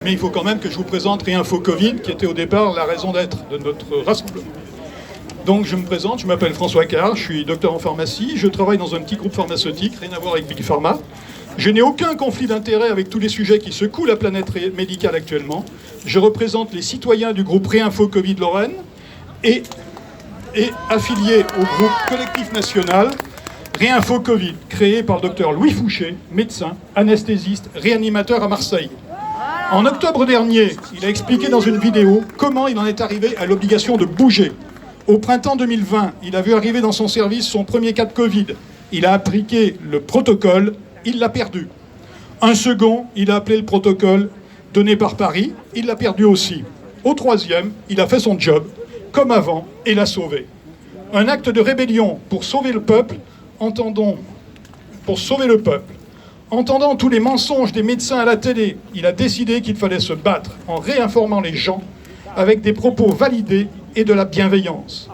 Mais il faut quand même que je vous présente Réinfo Covid, qui était au départ la raison d'être de notre rassemblement. Donc je me présente, je m'appelle François Carr, je suis docteur en pharmacie, je travaille dans un petit groupe pharmaceutique, rien à voir avec Big Pharma. Je n'ai aucun conflit d'intérêt avec tous les sujets qui secouent la planète médicale actuellement. Je représente les citoyens du groupe Réinfo Covid Lorraine et affilié au groupe Collectif National Réinfo Covid, créé par le docteur Louis Fouché, médecin, anesthésiste, réanimateur à Marseille. En octobre dernier, il a expliqué dans une vidéo comment il en est arrivé à l'obligation de bouger. Au printemps 2020, il a vu arriver dans son service son premier cas de Covid. Il a appliqué le protocole, il l'a perdu. Un second, il a appelé le protocole donné par Paris, il l'a perdu aussi. Au troisième, il a fait son job, comme avant, et l'a sauvé. Un acte de rébellion pour sauver le peuple, Entendant tous les mensonges des médecins à la télé, il a décidé qu'il fallait se battre en réinformant les gens avec des propos validés et de la bienveillance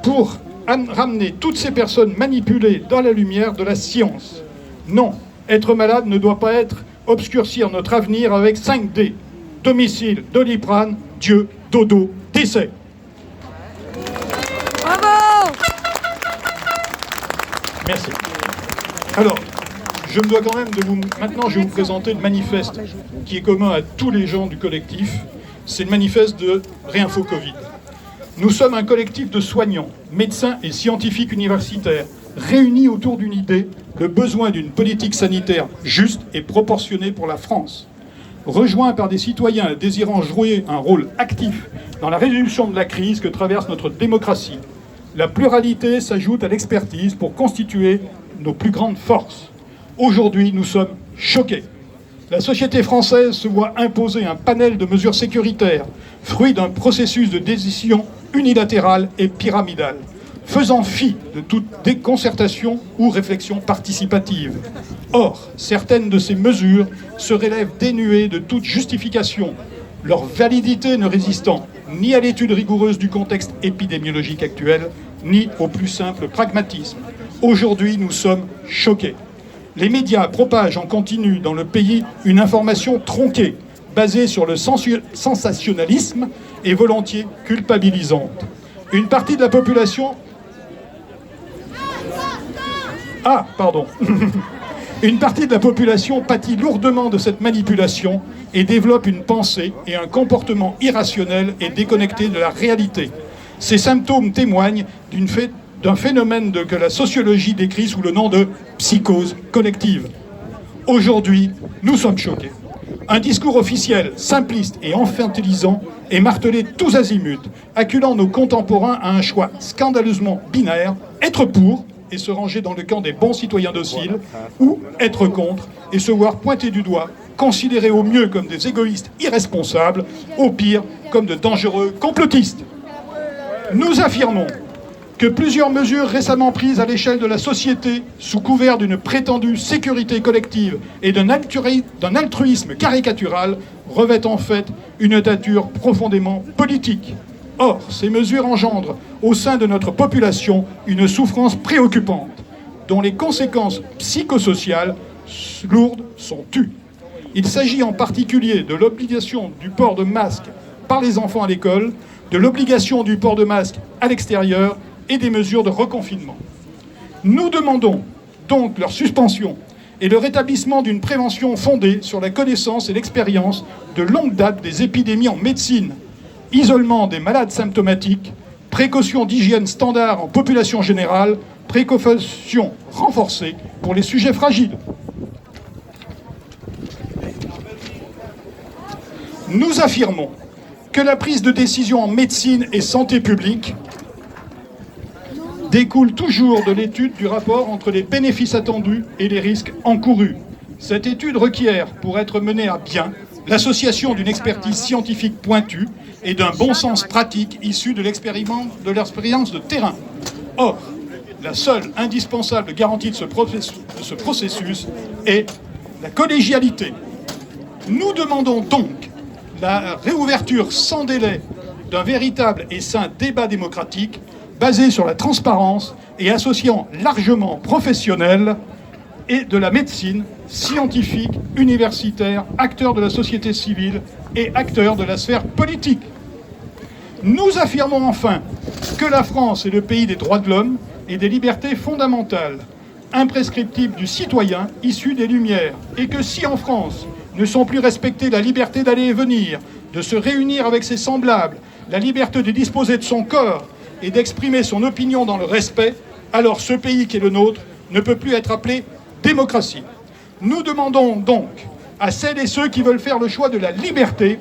pour ramener toutes ces personnes manipulées dans la lumière de la science. Non, être malade ne doit pas être obscurcir notre avenir avec 5D. Domicile, Doliprane, Dieu, dodo, décès. Bravo! Merci. Alors, je me dois quand même de vous... Maintenant, je vais vous présenter le manifeste qui est commun à tous les gens du collectif. C'est le manifeste de Réinfo Covid. Nous sommes un collectif de soignants, médecins et scientifiques universitaires, réunis autour d'une idée, le besoin d'une politique sanitaire juste et proportionnée pour la France. Rejoints par des citoyens désirant jouer un rôle actif dans la résolution de la crise que traverse notre démocratie. La pluralité s'ajoute à l'expertise pour constituer nos plus grandes forces. Aujourd'hui, nous sommes choqués. La société française se voit imposer un panel de mesures sécuritaires, fruit d'un processus de décision unilatérale et pyramidale, faisant fi de toute déconcertation ou réflexion participative. Or, certaines de ces mesures se révèlent dénuées de toute justification, leur validité ne résistant ni à l'étude rigoureuse du contexte épidémiologique actuel, ni au plus simple pragmatisme. Aujourd'hui, nous sommes choqués. Les médias propagent en continu dans le pays une information tronquée, basée sur le sensationnalisme et volontiers culpabilisante. Une partie de la population... Une partie de la population pâtit lourdement de cette manipulation et développe une pensée et un comportement irrationnel et déconnecté de la réalité. Ces symptômes témoignent d'un phénomène que la sociologie décrit sous le nom de psychose collective. Aujourd'hui, nous sommes choqués. Un discours officiel, simpliste et infantilisant est martelé tous azimuts, acculant nos contemporains à un choix scandaleusement binaire, être pour et se ranger dans le camp des bons citoyens dociles, ou être contre et se voir pointer du doigt, considérés au mieux comme des égoïstes irresponsables, au pire comme de dangereux complotistes. Nous affirmons que plusieurs mesures récemment prises à l'échelle de la société, sous couvert d'une prétendue sécurité collective et d'un altruisme caricatural, revêtent en fait une nature profondément politique. Or, ces mesures engendrent au sein de notre population une souffrance préoccupante, dont les conséquences psychosociales lourdes sont tues. Il s'agit en particulier de l'obligation du port de masque par les enfants à l'école, de l'obligation du port de masque à l'extérieur et des mesures de reconfinement. Nous demandons donc leur suspension et le rétablissement d'une prévention fondée sur la connaissance et l'expérience de longue date des épidémies en médecine, isolement des malades symptomatiques, précautions d'hygiène standard en population générale, précautions renforcées pour les sujets fragiles. Nous affirmons que la prise de décision en médecine et santé publique découle toujours de l'étude du rapport entre les bénéfices attendus et les risques encourus. Cette étude requiert, pour être menée à bien, l'association d'une expertise scientifique pointue et d'un bon sens pratique issu de l'expérience de terrain. Or, la seule indispensable garantie de ce processus est la collégialité. Nous demandons donc la réouverture sans délai d'un véritable et sain débat démocratique basé sur la transparence et associant largement professionnels et de la médecine, scientifiques, universitaires, acteurs de la société civile et acteurs de la sphère politique. Nous affirmons enfin que la France est le pays des droits de l'homme et des libertés fondamentales, imprescriptibles du citoyen issu des Lumières, et que si en France ne sont plus respectées la liberté d'aller et venir, de se réunir avec ses semblables, la liberté de disposer de son corps et d'exprimer son opinion dans le respect, alors ce pays qui est le nôtre ne peut plus être appelé démocratie. Nous demandons donc à celles et ceux qui veulent faire le choix de la liberté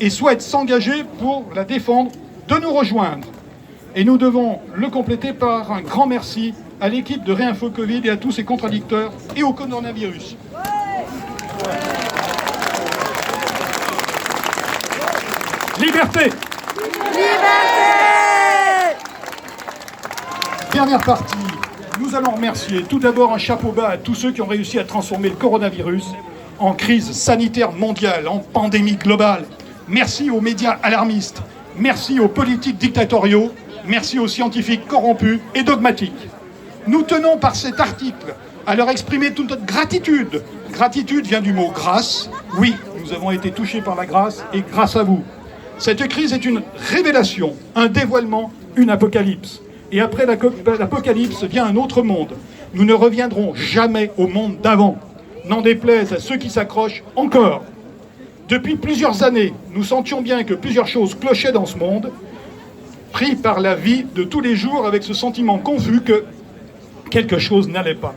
et souhaitent s'engager pour la défendre de nous rejoindre. Et nous devons le compléter par un grand merci à l'équipe de Réinfo Covid et à tous ses contradicteurs et au coronavirus. Liberté! Liberté! Dernière partie, nous allons remercier tout d'abord un chapeau bas à tous ceux qui ont réussi à transformer le coronavirus en crise sanitaire mondiale, en pandémie globale. Merci aux médias alarmistes, merci aux politiques dictatoriaux, merci aux scientifiques corrompus et dogmatiques. Nous tenons par cet article à leur exprimer toute notre gratitude. Gratitude vient du mot grâce. Oui, nous avons été touchés par la grâce et grâce à vous. Cette crise est une révélation, un dévoilement, une apocalypse. Et après l'apocalypse vient un autre monde. Nous ne reviendrons jamais au monde d'avant. N'en déplaise à ceux qui s'accrochent encore. Depuis plusieurs années, nous sentions bien que plusieurs choses clochaient dans ce monde, pris par la vie de tous les jours avec ce sentiment confus que quelque chose n'allait pas.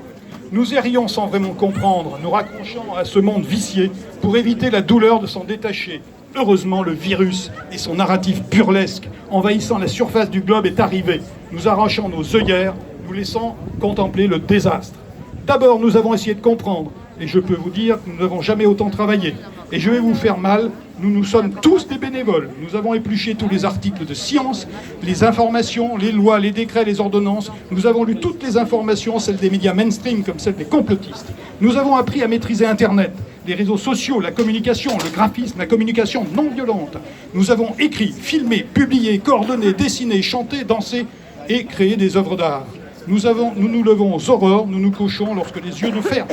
Nous errions sans vraiment comprendre, nous raccrochant à ce monde vicié pour éviter la douleur de s'en détacher. Heureusement, le virus et son narratif burlesque, envahissant la surface du globe, est arrivé, nous arrachant nos œillères, nous laissant contempler le désastre. D'abord, nous avons essayé de comprendre, et je peux vous dire que nous n'avons jamais autant travaillé. Et je vais vous faire mal, nous sommes tous des bénévoles. Nous avons épluché tous les articles de science, les informations, les lois, les décrets, les ordonnances. Nous avons lu toutes les informations, celles des médias mainstream comme celles des complotistes. Nous avons appris à maîtriser Internet, les réseaux sociaux, la communication, le graphisme, la communication non violente. Nous avons écrit, filmé, publié, coordonné, dessiné, chanté, dansé et créé des œuvres d'art. Nous nous levons aux aurores, nous nous couchons lorsque les yeux nous ferment.